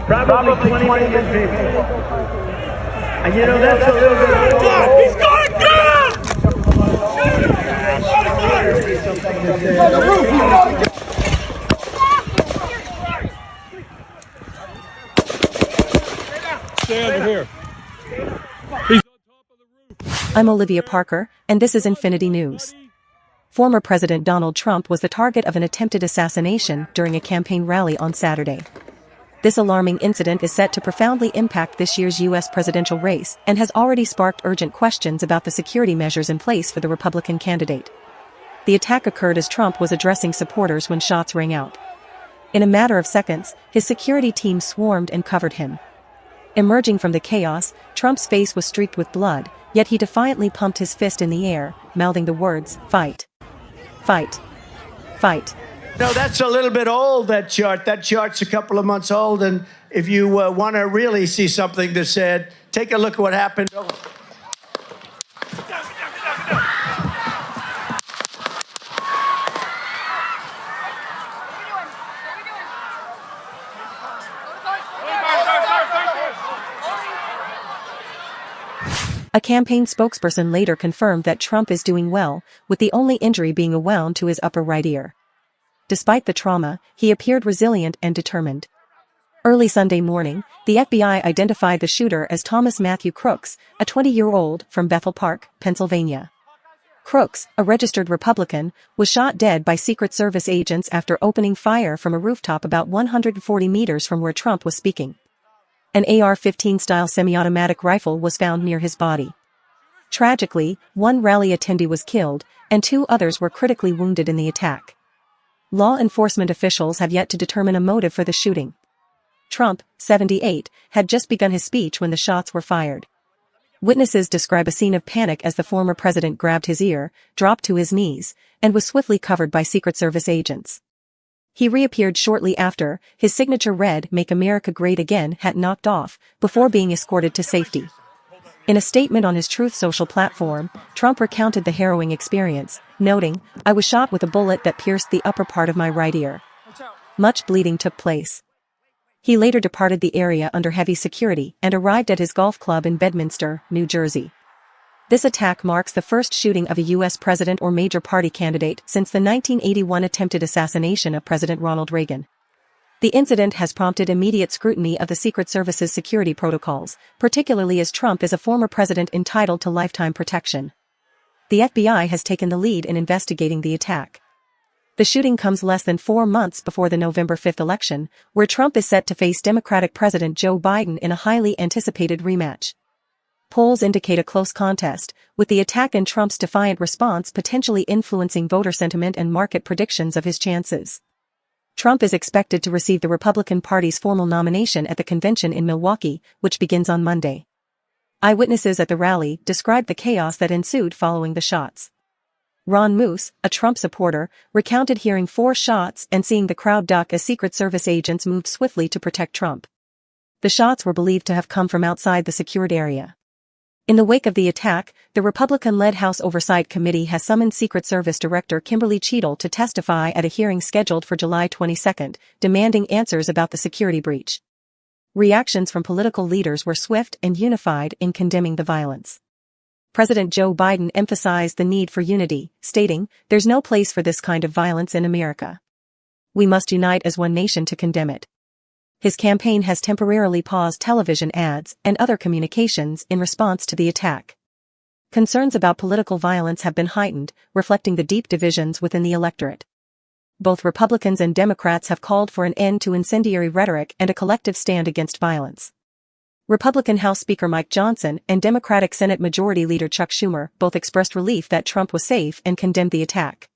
Probably 20 million people. And you know, that's a little bit... He's going down! Stay under here. I'm Olivia Parker, and this is Infinity News. Former President Donald Trump was the target of an attempted assassination during a campaign rally on Saturday. This alarming incident is set to profoundly impact this year's U.S. presidential race and has already sparked urgent questions about the security measures in place for the Republican candidate. The attack occurred as Trump was addressing supporters when shots rang out. In a matter of seconds, his security team swarmed and covered him. Emerging from the chaos, Trump's face was streaked with blood, yet he defiantly pumped his fist in the air, mouthing the words, "Fight. Fight. Fight." No, that's a little bit old, that chart. That chart's a couple of months old, and if you want to really see something that's said, take a look at what happened. A campaign spokesperson later confirmed that Trump is doing well, with the only injury being a wound to his upper right ear. Despite the trauma, he appeared resilient and determined. Early Sunday morning, the FBI identified the shooter as Thomas Matthew Crooks, a 20-year-old from Bethel Park, Pennsylvania. Crooks, a registered Republican, was shot dead by Secret Service agents after opening fire from a rooftop about 140 meters from where Trump was speaking. An AR-15-style semi-automatic rifle was found near his body. Tragically, one rally attendee was killed, and 2 others were critically wounded in the attack. Law enforcement officials have yet to determine a motive for the shooting. Trump, 78, had just begun his speech when the shots were fired. Witnesses describe a scene of panic as the former president grabbed his ear, dropped to his knees, and was swiftly covered by Secret Service agents. He reappeared shortly after, his signature red "Make America Great Again" hat knocked off, before being escorted to safety. In a statement on his Truth Social platform, Trump recounted the harrowing experience, noting, "I was shot with a bullet that pierced the upper part of my right ear. Much bleeding took place." He later departed the area under heavy security and arrived at his golf club in Bedminster, New Jersey. This attack marks the first shooting of a U.S. president or major party candidate since the 1981 attempted assassination of President Ronald Reagan. The incident has prompted immediate scrutiny of the Secret Service's security protocols, particularly as Trump is a former president entitled to lifetime protection. The FBI has taken the lead in investigating the attack. The shooting comes less than 4 months before the November 5 election, where Trump is set to face Democratic President Joe Biden in a highly anticipated rematch. Polls indicate a close contest, with the attack and Trump's defiant response potentially influencing voter sentiment and market predictions of his chances. Trump is expected to receive the Republican Party's formal nomination at the convention in Milwaukee, which begins on Monday. Eyewitnesses at the rally described the chaos that ensued following the shots. Ron Moose, a Trump supporter, recounted hearing 4 shots and seeing the crowd duck as Secret Service agents moved swiftly to protect Trump. The shots were believed to have come from outside the secured area. In the wake of the attack, the Republican-led House Oversight Committee has summoned Secret Service Director Kimberly Cheadle to testify at a hearing scheduled for July 22, demanding answers about the security breach. Reactions from political leaders were swift and unified in condemning the violence. President Joe Biden emphasized the need for unity, stating, "There's no place for this kind of violence in America. We must unite as one nation to condemn it." His campaign has temporarily paused television ads and other communications in response to the attack. Concerns about political violence have been heightened, reflecting the deep divisions within the electorate. Both Republicans and Democrats have called for an end to incendiary rhetoric and a collective stand against violence. Republican House Speaker Mike Johnson and Democratic Senate Majority Leader Chuck Schumer both expressed relief that Trump was safe and condemned the attack.